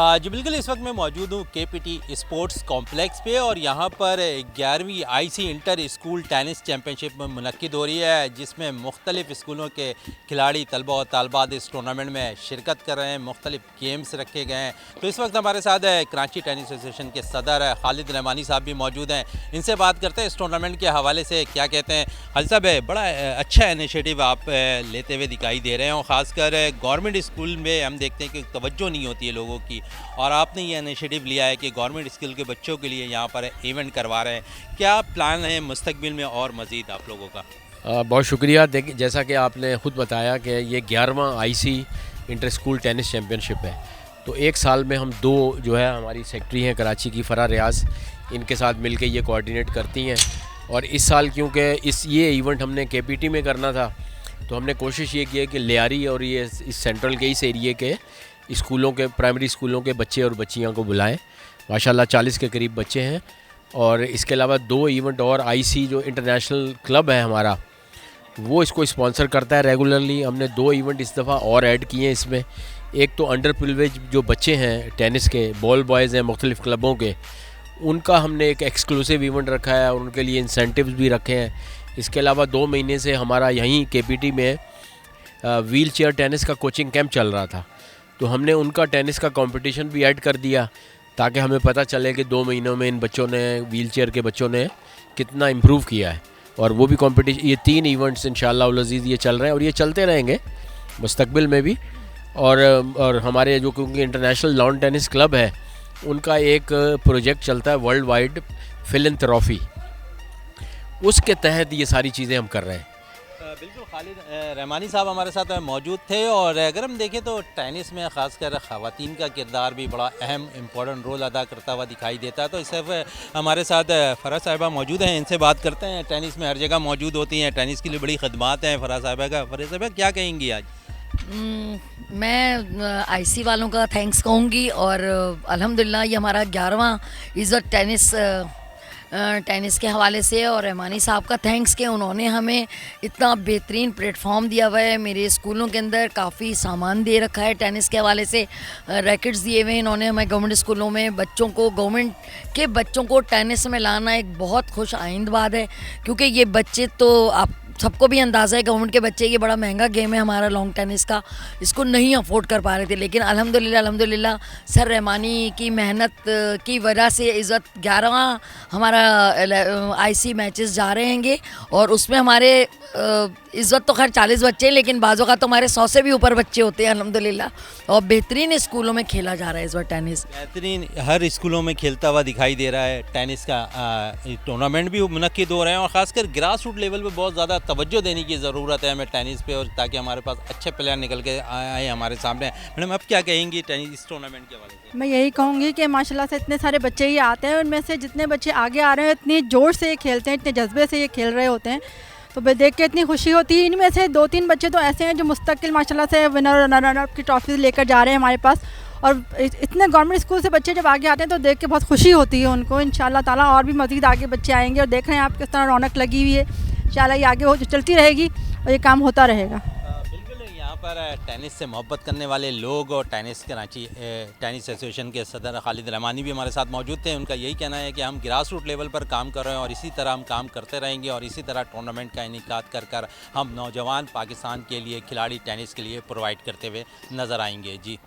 जी बिल्कुल, इस वक्त मैं मौजूद हूँ केपीटी स्पोर्ट्स कॉम्प्लेक्स पे और यहाँ पर 11वीं IC inter school tennis championship मुनक्किद हो रही है, जिसमें मुख्तलिफ़ स्कूलों के खिलाड़ी तलबा और तालबात इस टूर्नामेंट में शिरकत कर रहे हैं। मुख्तलिफ गेम्स रखे गए हैं। तो इस वक्त हमारे साथ कराची टेनिस एसोसिएशन के सदर खालिद रहमानी साहब भी मौजूद हैं। इनसे बात करते हैं इस टूर्नामेंट के हवाले से क्या कहते हैं। खालिद साहब, बड़ा अच्छा इनिशिएटिव आप लेते हुए दिखाई दे रहे हैं और ख़ासकर गवर्नमेंट स्कूल में हम देखते हैं कि तवज्जो नहीं होती है लोगों की, और आपने ये इनिशिएटिव लिया है कि गवर्नमेंट स्कूल के बच्चों के लिए यहाँ पर इवेंट करवा रहे हैं। क्या प्लान है मुस्तकबिल में और मज़ीद आप लोगों का? बहुत शुक्रिया। देखिए, जैसा कि आपने ख़ुद बताया कि ये 11वां IC inter school tennis championship है, तो एक साल में हम दो जो है हमारी सेक्रेटरी हैं कराची की फ़रा रियाज, इनके साथ मिलके ये कोऑर्डिनेट करती हैं। और इस साल क्योंकि ये इवेंट हमने केपीटी में करना था, तो हमने कोशिश ये की है कि लियारी और ये इस सेंट्रल के इस एरिए के स्कूलों के प्राइमरी स्कूलों के बच्चे और बच्चियां को बुलाएं। माशाल्लाह 40 के करीब बच्चे हैं। और इसके अलावा 2 इवेंट और आईसी जो इंटरनेशनल क्लब है हमारा, वो इसको स्पॉन्सर करता है रेगुलरली। हमने 2 इवेंट इस दफ़ा और ऐड किए हैं इसमें। एक तो अंडर प्रिविलेज जो बच्चे हैं टेनिस के, बॉल बॉयज़ हैं मुख्तलिफ़ क्लबों के, उनका हमने एक एक्सक्लूसिव इवेंट रखा है और उनके लिए इंसेंटिव्स भी रखे हैं। इसके अलावा 2 महीने से हमारा यहीं केपीटी में व्हील चेयर टेनिस का कोचिंग कैंप चल रहा था, तो हमने उनका टेनिस का कंपटीशन भी ऐड कर दिया ताकि हमें पता चले कि 2 महीनों में इन बच्चों ने, व्हील चेयर के बच्चों ने कितना इम्प्रूव किया है। और वो भी कंपटीशन, ये 3 इवेंट्स इंशाअल्लाह उल अज़ीज़ ये चल रहे हैं और ये चलते रहेंगे मुस्तकबिल में भी। और हमारे जो क्योंकि इंटरनेशनल लॉन टेनिस क्लब है, उनका एक प्रोजेक्ट चलता है वर्ल्ड वाइड फिलैंथ्रोपी, उसके तहत ये सारी चीज़ें हम कर रहे हैं। बिल्कुल, खालिद रहमानी साहब हमारे साथ मौजूद थे। और अगर हम देखें तो टेनिस में ख़ासकर ख़वातीन का किरदार भी बड़ा अहम इम्पोर्टेंट रोल अदा करता हुआ दिखाई देता है। तो इस हमारे साथ फ़रा साहिबा मौजूद हैं, इनसे बात करते हैं। टेनिस में हर जगह मौजूद होती हैं, टेनिस के लिए बड़ी खदमात हैं फ़रा साहिबा का। फ़रा साहिबा क्या कहेंगी आज? मैं आईसी वालों का थैंक्स कहूँगी और अल्हम्दुलिल्लाह ये हमारा 11वां इज़्ज़त टेनिस के हवाले से, और रहमानी साहब का थैंक्स कि उन्होंने हमें इतना बेहतरीन प्लेटफॉर्म दिया हुआ है। मेरे स्कूलों के अंदर काफ़ी सामान दे रखा है टेनिस के हवाले से, रैकेट्स दिए हुए हैं इन्होंने हमें। गवर्नमेंट स्कूलों में गवर्नमेंट के बच्चों को टेनिस में लाना एक बहुत खुश आइंद बात है, क्योंकि ये बच्चे तो आप सबको भी अंदाज़ा है गवर्नमेंट के बच्चे, ये बड़ा महंगा गेम है हमारा लॉन्ग टेनिस का, इसको नहीं अफोर्ड कर पा रहे थे। लेकिन अल्हम्दुलिल्लाह सर रहमानी की मेहनत की वजह से इज़्ज़त 11वां हमारा आईसी मैचेस जा रहे हैंगे, और उसमें हमारे इज़्ज़त तो खैर 40 बच्चे हैं, लेकिन बाज़ों का तो हमारे 100 से भी ऊपर बच्चे होते हैं अल्हम्दुलिल्लाह। और बेहतरीन स्कूलों में खेला जा रहा है इस बार टेनिस, बेहतरीन हर स्कूलों में खेलता हुआ दिखाई दे रहा है। टेनिस का टूर्नामेंट भी मुनक्किद हो रहे हैं और ख़ासकर ग्रास रूट लेवल पे बहुत ज़्यादा तवज्जो देने की ज़रूरत है हमें टेनिस पे, और ताकि हमारे पास अच्छे प्लेयर निकल के आए हमारे सामने। मैडम, आप क्या कहेंगी टेनिस इस टूर्नामेंट के हवाले से? मैं यही कहूँगी कि माशाल्लाह से इतने सारे बच्चे ही आते हैं, उनमें से जितने बच्चे आगे आ रहे हैं इतनी ज़ोर से ये खेलते हैं, इतने जज्बे से ये खेल रहे होते हैं, तो देख के इतनी खुशी होती है। इनमें से 2-3 बच्चे तो ऐसे हैं जो मुस्तकिल माशाल्लाह से विनर और रनर अप की ट्रॉफी लेकर जा रहे हैं हमारे पास। और इतने गवर्नमेंट स्कूल से बच्चे जब आगे आते हैं तो देख के बहुत खुशी होती है उनको। इंशाल्लाह ताला और भी मज़ीद आगे बच्चे आएंगे, और देख रहे हैं आप किस तरह रौनक लगी हुई है। इंशाल्लाह ये आगे चलती रहेगी और ये काम होता रहेगा। यहाँ पर टेनिस से मोहब्बत करने वाले लोग और कराची टेनिस एसोसिएशन के सदर खालिद रहमानी भी हमारे साथ मौजूद थे। उनका यही कहना है कि हम ग्रास रूट लेवल पर काम कर रहे हैं और इसी तरह हम काम करते रहेंगे, और इसी तरह टूर्नामेंट का इनेकाद कर हम नौजवान पाकिस्तान के लिए खिलाड़ी टेनिस के लिए प्रोवाइड करते हुए नज़र आएंगे। जी।